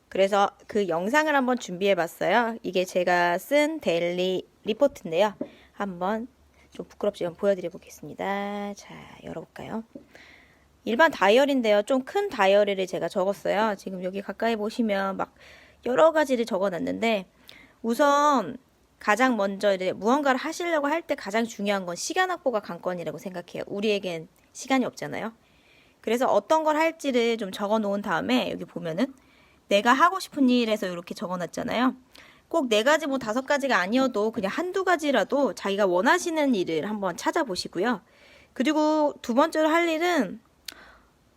그래서 그 영상을 한번 준비해 봤어요. 이게 제가 쓴 데일리 리포트인데요. 한번 좀 부끄럽지만 보여드려 보겠습니다. 자, 열어볼까요? 일반 다이어리인데요. 좀 큰 다이어리를 제가 적었어요. 지금 여기 가까이 보시면 막 여러 가지를 적어 놨는데, 우선 가장 먼저 이제 무언가를 하시려고 할 때 가장 중요한 건 시간 확보가 관건이라고 생각해요. 우리에겐 시간이 없잖아요. 그래서 어떤 걸 할지를 좀 적어 놓은 다음에 여기 보면은 내가 하고 싶은 일에서 이렇게 적어 놨잖아요. 꼭 네 가지 뭐 다섯 가지가 아니어도 그냥 한두 가지라도 자기가 원하시는 일을 한번 찾아보시고요. 그리고 두 번째로 할 일은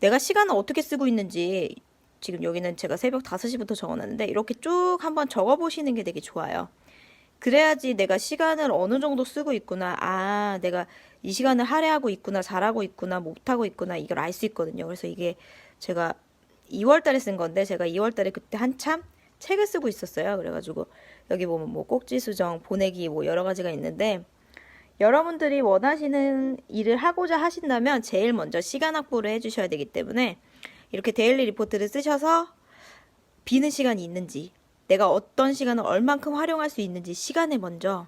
내가 시간을 어떻게 쓰고 있는지, 지금 여기는 제가 새벽 5시부터 적어놨는데 이렇게 쭉 한번 적어보시는 게 되게 좋아요. 그래야지 내가 시간을 어느 정도 쓰고 있구나, 아 내가 이 시간을 할애하고 있구나, 잘하고 있구나, 못하고 있구나, 이걸 알 수 있거든요. 그래서 이게 제가 2월 달에 쓴 건데, 제가 2월 달에 그때 한참 책을 쓰고 있었어요. 그래가지고 여기 보면 뭐 꼭지 수정, 보내기 뭐 여러 가지가 있는데, 여러분들이 원하시는 일을 하고자 하신다면 제일 먼저 시간 확보를 해주셔야 되기 때문에 이렇게 데일리 리포트를 쓰셔서 비는 시간이 있는지, 내가 어떤 시간을 얼만큼 활용할 수 있는지 시간을 먼저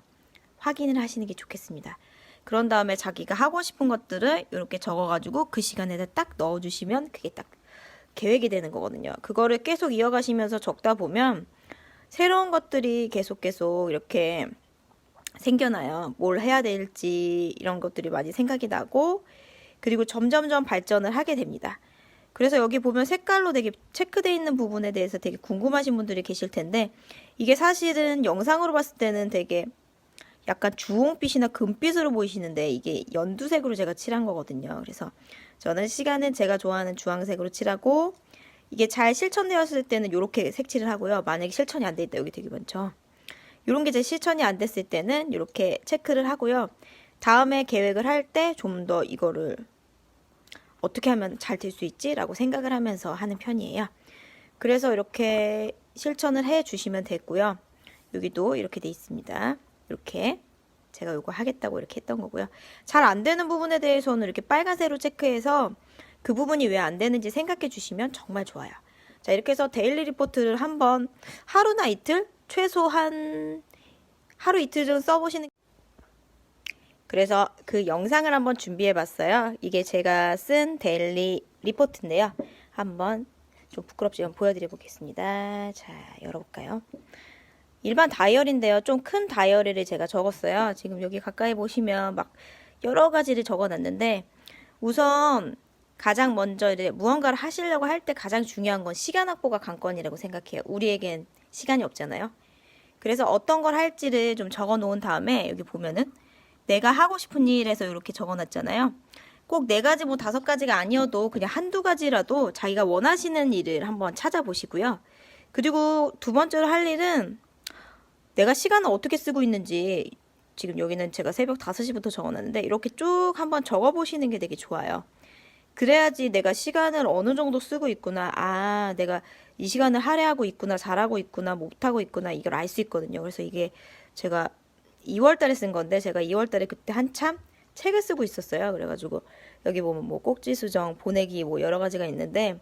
확인을 하시는 게 좋겠습니다. 그런 다음에 자기가 하고 싶은 것들을 이렇게 적어가지고 그 시간에다 딱 넣어주시면 그게 딱 계획이 되는 거거든요. 그거를 계속 이어가시면서 적다 보면 새로운 것들이 계속 이렇게 생겨나요. 뭘 해야 될지 이런 것들이 많이 생각이 나고, 그리고 점점점 발전을 하게 됩니다. 그래서 여기 보면 색깔로 되게 체크되어 있는 부분에 대해서 되게 궁금하신 분들이 계실 텐데, 이게 사실은 영상으로 봤을 때는 되게 약간 주홍빛이나 금빛으로 보이시는데 이게 연두색으로 제가 칠한 거거든요. 그래서 저는 시간은 제가 좋아하는 주황색으로 칠하고, 이게 잘 실천되었을 때는 이렇게 색칠을 하고요. 만약에 실천이 안 돼 있다, 여기 되게 많죠. 이런 게 제 실천이 안 됐을 때는 이렇게 체크를 하고요. 다음에 계획을 할 때 좀 더 이거를 어떻게 하면 잘 될 수 있지? 라고 생각을 하면서 하는 편이에요. 그래서 이렇게 실천을 해 주시면 되고요. 여기도 이렇게 돼 있습니다. 이렇게 제가 이거 하겠다고 이렇게 했던 거고요. 잘 안 되는 부분에 대해서는 이렇게 빨간색으로 체크해서 그 부분이 왜 안 되는지 생각해 주시면 정말 좋아요. 자, 이렇게 해서 데일리 리포트를 한번 하루나 이틀, 최소한 하루 이틀 써보시는. 그래서 그 영상을 한번 준비해 봤어요. 이게 제가 쓴 데일리 리포트인데요. 한번 좀 부끄럽지만 보여드려 보겠습니다. 자, 열어볼까요? 일반 다이어리인데요. 좀 큰 다이어리를 제가 적었어요. 지금 여기 가까이 보시면 막 여러 가지를 적어 놨는데, 우선 가장 먼저 이제 무언가를 하시려고 할 때 가장 중요한 건 시간 확보가 관건이라고 생각해요. 우리에겐 시간이 없잖아요. 그래서 어떤 걸 할지를 좀 적어 놓은 다음에 여기 보면은 내가 하고 싶은 일에서 이렇게 적어 놨잖아요. 꼭 네 가지 뭐 다섯 가지가 아니어도 그냥 한두 가지라도 자기가 원하시는 일을 한번 찾아보시고요. 그리고 두 번째로 할 일은 내가 시간을 어떻게 쓰고 있는지, 지금 여기는 제가 새벽 5시부터 적어놨는데 이렇게 쭉 한번 적어보시는 게 되게 좋아요. 그래야지 내가 시간을 어느 정도 쓰고 있구나, 아 내가 이 시간을 할애하고 있구나, 잘하고 있구나, 못하고 있구나, 이걸 알 수 있거든요. 그래서 이게 제가 2월 달에 쓴 건데, 제가 2월 달에 그때 한참 책을 쓰고 있었어요. 그래가지고 여기 보면 뭐 꼭지 수정, 보내기 뭐 여러 가지가 있는데,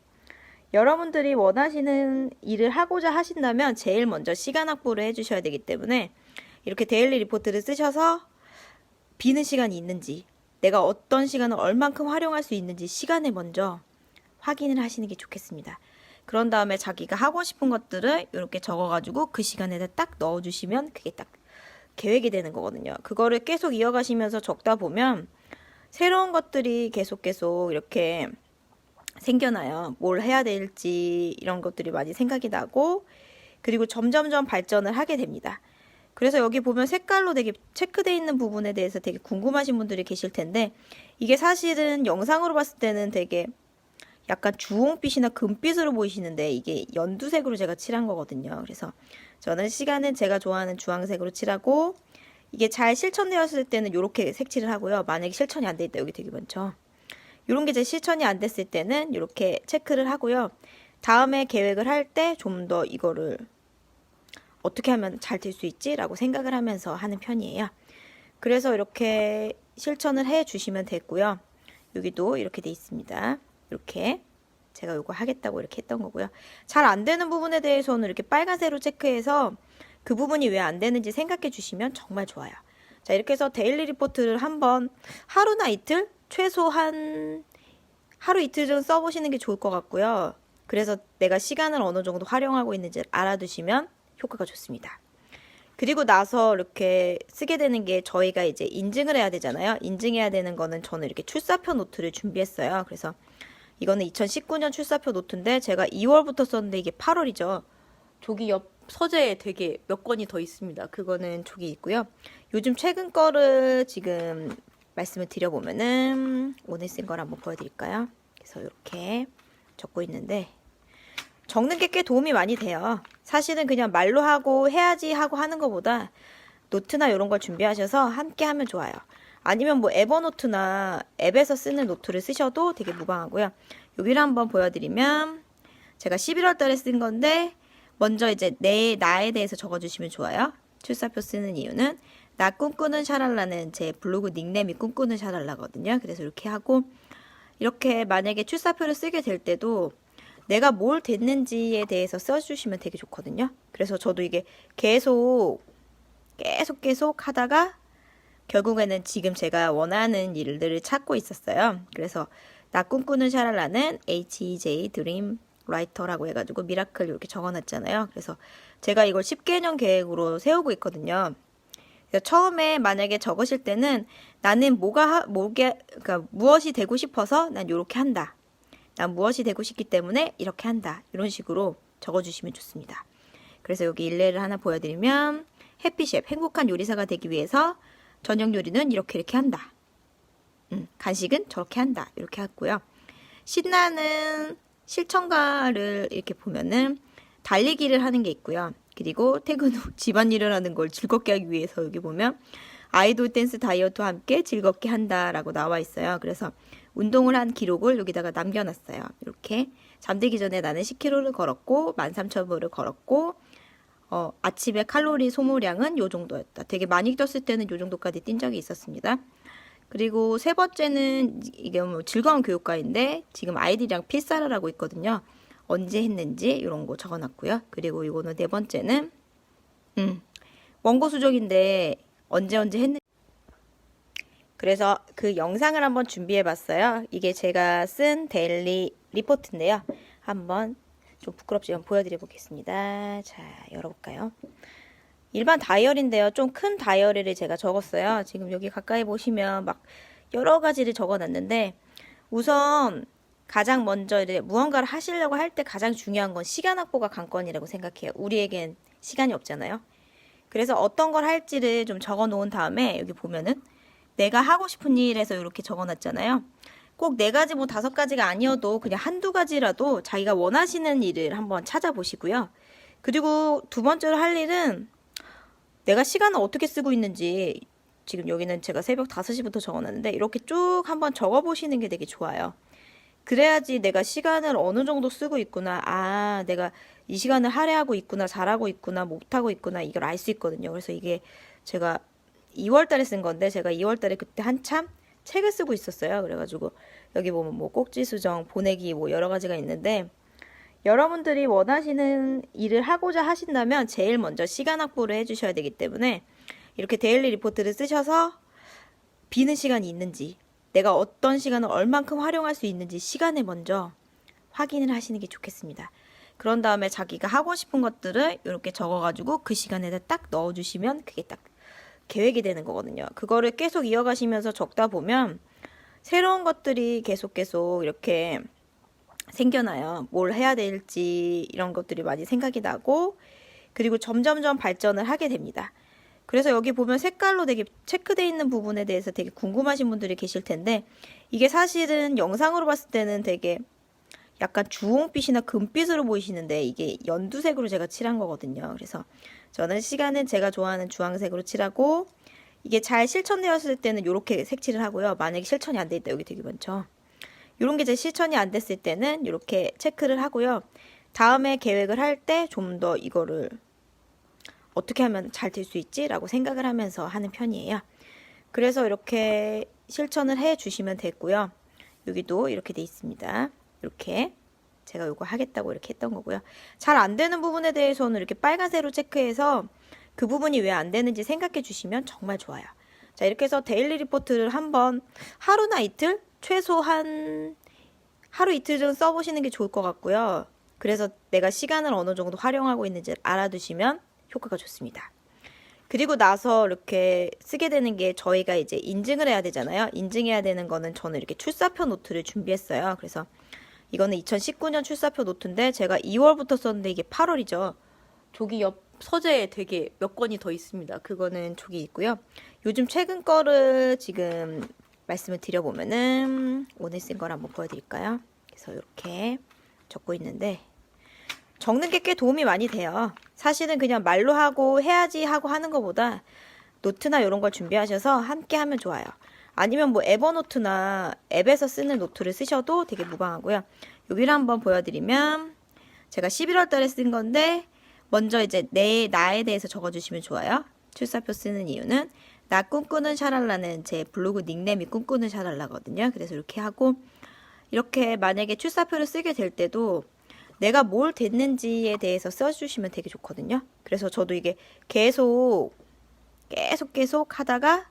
여러분들이 원하시는 일을 하고자 하신다면 제일 먼저 시간 확보를 해주셔야 되기 때문에 이렇게 데일리 리포트를 쓰셔서 비는 시간이 있는지, 내가 어떤 시간을 얼만큼 활용할 수 있는지 시간을 먼저 확인을 하시는 게 좋겠습니다. 그런 다음에 자기가 하고 싶은 것들을 이렇게 적어가지고 그 시간에다 딱 넣어주시면 그게 딱 계획이 되는 거거든요. 그거를 계속 이어가시면서 적다 보면 새로운 것들이 계속 이렇게 생겨나요. 뭘 해야 될지 이런 것들이 많이 생각이 나고, 그리고 점점점 발전을 하게 됩니다. 그래서 여기 보면 색깔로 되게 체크되어 있는 부분에 대해서 되게 궁금하신 분들이 계실 텐데, 이게 사실은 영상으로 봤을 때는 되게 약간 주홍빛이나 금빛으로 보이시는데 이게 연두색으로 제가 칠한 거거든요. 그래서 저는 시간은 제가 좋아하는 주황색으로 칠하고, 이게 잘 실천되었을 때는 이렇게 색칠을 하고요. 만약에 실천이 안 돼 있다, 여기 되게 많죠. 이런 게 제 실천이 안 됐을 때는 이렇게 체크를 하고요. 다음에 계획을 할 때 좀 더 이거를 어떻게 하면 잘 될 수 있지? 라고 생각을 하면서 하는 편이에요. 그래서 이렇게 실천을 해 주시면 되고요. 여기도 이렇게 돼 있습니다. 이렇게 제가 요거 하겠다고 이렇게 했던 거고요. 잘 안 되는 부분에 대해서는 이렇게 빨간색으로 체크해서 그 부분이 왜 안 되는지 생각해 주시면 정말 좋아요. 자, 이렇게 해서 데일리 리포트를 한번 하루나 이틀? 최소한 하루 이틀은 써보시는 게 좋을 것 같고요. 그래서 내가 시간을 어느 정도 활용하고 있는지 알아두시면 효과가 좋습니다. 그리고 나서 이렇게 쓰게 되는 게 저희가 이제 인증을 해야 되잖아요. 인증해야 되는 거는 저는 이렇게 출사표 노트를 준비했어요. 그래서 이거는 2019년 출사표 노트인데 제가 2월부터 썼는데 이게 8월이죠. 저기 옆 서재에 되게 몇 권이 더 있습니다. 그거는 저기 있고요. 요즘 최근 거를 지금 말씀을 드려보면은 오늘 쓴 걸 한번 보여드릴까요? 그래서 이렇게 적고 있는데 적는 게 꽤 도움이 많이 돼요. 사실은 그냥 말로 하고 해야지 하고 하는 것보다 노트나 이런 걸 준비하셔서 함께 하면 좋아요. 아니면 뭐 에버노트나 앱에서 쓰는 노트를 쓰셔도 되게 무방하고요. 여기를 한번 보여드리면 제가 11월 달에 쓴 건데 먼저 이제 나에 대해서 적어주시면 좋아요. 출사표 쓰는 이유는 나 꿈꾸는 샤랄라는 제 블로그 닉네임이 꿈꾸는 샤랄라거든요. 그래서 이렇게 하고 이렇게 만약에 출사표를 쓰게 될 때도 내가 뭘 됐는지에 대해서 써주시면 되게 좋거든요. 그래서 저도 이게 계속 하다가 결국에는 지금 제가 원하는 일들을 찾고 있었어요. 그래서 나 꿈꾸는 샤랄라는 HEJ 드림 라이터라고 해가지고 미라클 이렇게 적어놨잖아요. 그래서 제가 이걸 10개년 계획으로 세우고 있거든요. 그래서 처음에 만약에 적으실 때는 나는 그러니까 무엇이 되고 싶어서 난 이렇게 한다. 난 무엇이 되고 싶기 때문에 이렇게 한다. 이런 식으로 적어주시면 좋습니다. 그래서 여기 일례를 하나 보여드리면 해피셰프, 행복한 요리사가 되기 위해서 저녁 요리는 이렇게 한다. 간식은 저렇게 한다. 이렇게 했고요. 신나는 실천가를 이렇게 보면은 달리기를 하는 게 있고요. 그리고 퇴근 후 집안일을 하는 걸 즐겁게 하기 위해서 여기 보면 아이돌 댄스 다이어트와 함께 즐겁게 한다라고 나와 있어요. 그래서 운동을 한 기록을 여기다가 남겨놨어요. 이렇게 잠들기 전에 나는 10km를 걸었고 13,000보를 걸었고 아침에 칼로리 소모량은 요 정도였다. 되게 많이 뛰었을 때는 요 정도까지 뛴 적이 있었습니다. 그리고 세 번째는 이게 뭐 즐거운 교육과인데 지금 아이들이랑 필사를 하고 있거든요. 언제 했는지 이런 거 적어놨고요. 그리고 이거는 네 번째는 원고 수정인데 언제 했는지 그래서 그 영상을 한번 준비해 봤어요. 이게 제가 쓴 데일리 리포트인데요. 한번 좀 부끄럽지만 보여드려 보겠습니다. 자, 열어볼까요? 일반 다이어리인데요. 좀 큰 다이어리를 제가 적었어요. 지금 여기 가까이 보시면 막 여러 가지를 적어놨는데 우선 가장 먼저 이제 무언가를 하시려고 할 때 가장 중요한 건 시간 확보가 관건이라고 생각해요. 우리에겐 시간이 없잖아요. 그래서 어떤 걸 할지를 좀 적어 놓은 다음에 여기 보면은 내가 하고 싶은 일에서 이렇게 적어놨잖아요. 꼭 4가지 뭐 5가지가 아니어도 그냥 한두 가지라도 자기가 원하시는 일을 한번 찾아보시고요. 그리고 두 번째로 할 일은 내가 시간을 어떻게 쓰고 있는지 지금 여기는 제가 새벽 5시부터 적어놨는데 이렇게 쭉 한번 적어보시는 게 되게 좋아요. 그래야지 내가 시간을 어느 정도 쓰고 있구나. 아, 내가 이 시간을 할애하고 있구나, 잘하고 있구나, 못하고 있구나 이걸 알 수 있거든요. 그래서 이게 제가 2월 달에 쓴 건데 제가 2월 달에 그때 한참 책을 쓰고 있었어요. 그래가지고 여기 보면 뭐 꼭지 수정, 보내기 뭐 여러 가지가 있는데 여러분들이 원하시는 일을 하고자 하신다면 제일 먼저 시간 확보를 해주셔야 되기 때문에 이렇게 데일리 리포트를 쓰셔서 비는 시간이 있는지 내가 어떤 시간을 얼만큼 활용할 수 있는지 시간에 먼저 확인을 하시는 게 좋겠습니다. 그런 다음에 자기가 하고 싶은 것들을 이렇게 적어가지고 그 시간에다 딱 넣어주시면 그게 딱 계획이 되는 거거든요. 그거를 계속 이어가시면서 적다 보면 새로운 것들이 계속 이렇게 생겨나요. 뭘 해야 될지 이런 것들이 많이 생각이 나고 그리고 점점점 발전을 하게 됩니다. 그래서 여기 보면 색깔로 되게 체크되어 있는 부분에 대해서 되게 궁금하신 분들이 계실 텐데 이게 사실은 영상으로 봤을 때는 되게 약간 주홍빛이나 금빛으로 보이시는데 이게 연두색으로 제가 칠한 거거든요. 그래서 저는 시간은 제가 좋아하는 주황색으로 칠하고 이게 잘 실천되었을 때는 이렇게 색칠을 하고요. 만약에 실천이 안 돼 있다 여기 되게 많죠. 이런 게 제 실천이 안 됐을 때는 이렇게 체크를 하고요. 다음에 계획을 할 때 좀 더 이거를 어떻게 하면 잘 될 수 있지? 라고 생각을 하면서 하는 편이에요. 그래서 이렇게 실천을 해 주시면 되고요. 여기도 이렇게 돼 있습니다. 이렇게 제가 요거 하겠다고 이렇게 했던 거고요. 잘 안 되는 부분에 대해서는 이렇게 빨간색으로 체크해서 그 부분이 왜 안 되는지 생각해 주시면 정말 좋아요. 자, 이렇게 해서 데일리 리포트를 한번 하루나 이틀? 최소한 하루 이틀 써보시는 게 좋을 것 같고요. 그래서 내가 시간을 어느 정도 활용하고 있는지 알아두시면 효과가 좋습니다. 그리고 나서 이렇게 쓰게 되는 게 저희가 이제 인증을 해야 되잖아요. 인증해야 되는 거는 저는 이렇게 출사표 노트를 준비했어요. 그래서 이거는 2019년 출사표 노트인데 제가 2월부터 썼는데 이게 8월이죠. 저기 옆 서재에 되게 몇 권이 더 있습니다. 그거는 저기 있고요. 요즘 최근 거를 지금 말씀을 드려보면은 오늘 쓴 걸 한번 보여드릴까요? 그래서 이렇게 적고 있는데 적는 게 꽤 도움이 많이 돼요. 사실은 그냥 말로 하고 해야지 하고 하는 것보다 노트나 이런 걸 준비하셔서 함께 하면 좋아요. 아니면 뭐 에버노트나 앱에서 쓰는 노트를 쓰셔도 되게 무방하고요. 여기를 한번 보여드리면 제가 11월 달에 쓴 건데 먼저 이제 나에 대해서 적어주시면 좋아요. 출사표 쓰는 이유는 나 꿈꾸는 샤랄라는 제 블로그 닉네임이 꿈꾸는 샤랄라거든요. 그래서 이렇게 하고 이렇게 만약에 출사표를 쓰게 될 때도 내가 뭘 됐는지에 대해서 써주시면 되게 좋거든요. 그래서 저도 이게 계속 하다가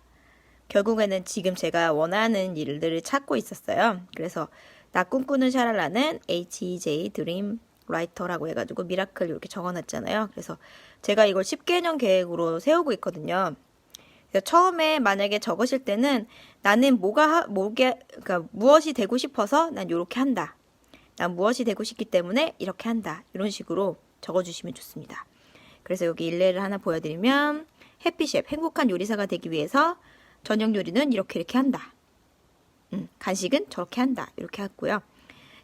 결국에는 지금 제가 원하는 일들을 찾고 있었어요. 그래서 나 꿈꾸는 샤랄라는 HEJ 드림 라이터라고 해가지고 미라클 이렇게 적어놨잖아요. 그래서 제가 이걸 10개년 계획으로 세우고 있거든요. 그래서 처음에 만약에 적으실 때는 나는 그러니까 무엇이 되고 싶어서 난 이렇게 한다. 난 무엇이 되고 싶기 때문에 이렇게 한다. 이런 식으로 적어주시면 좋습니다. 그래서 여기 일례를 하나 보여드리면 해피셰프, 행복한 요리사가 되기 위해서 저녁 요리는 이렇게 한다. 간식은 저렇게 한다. 이렇게 했고요.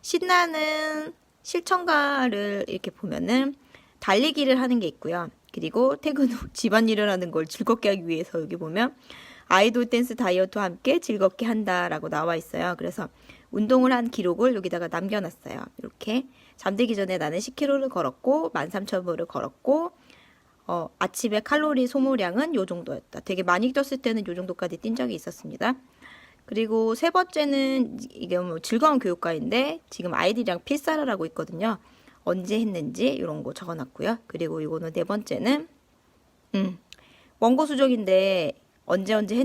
신나는 실천가를 이렇게 보면은 달리기를 하는 게 있고요. 그리고 퇴근 후 집안일을 하는 걸 즐겁게 하기 위해서 여기 보면 아이돌 댄스 다이어트와 함께 즐겁게 한다라고 나와 있어요. 그래서 운동을 한 기록을 여기다가 남겨놨어요. 이렇게 잠들기 전에 나는 10km를 걸었고 13,000보를 걸었고 아침에 칼로리 소모량은 요 정도였다. 되게 많이 뛰었을 때는 요 정도까지 뛴 적이 있었습니다. 그리고 세 번째는 이게 뭐 즐거운 교육과인데 지금 아이들이랑 필사를 하고 있거든요. 언제 했는지 이런 거 적어놨고요. 그리고 이거는 네 번째는 원고 수정인데 언제 했는지